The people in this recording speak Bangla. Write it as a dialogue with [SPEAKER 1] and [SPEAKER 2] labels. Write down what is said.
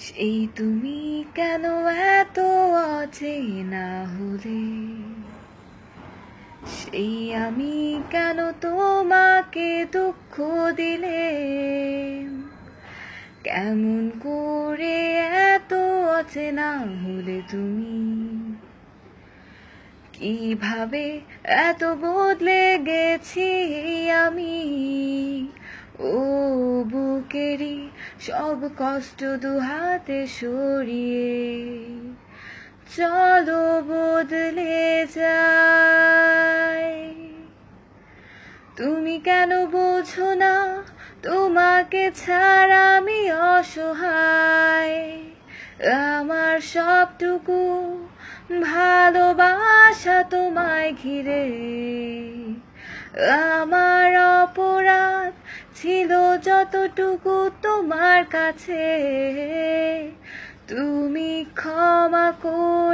[SPEAKER 1] সেই তুমি কেন এত অচেনা হলে, সেই আমি কেন তোমাকে দুঃখ দিলে, কেমন করে এত অচেনা হলে তুমি, কিভাবে এত বদলে গেছি আমি। ও বুকেরই সব কষ্ট দুহাতে সরিয়ে চলো বদলে যাই। তুমি কেন বোঝো না তোমাকে ছাড়া আমি অসহায়, আমার সবটুকু ভালোবাসা তোমায় ঘিরে। আমার অপরাধ ছিল যতটুকু তোমার কাছে, তুমি ক্ষমা করে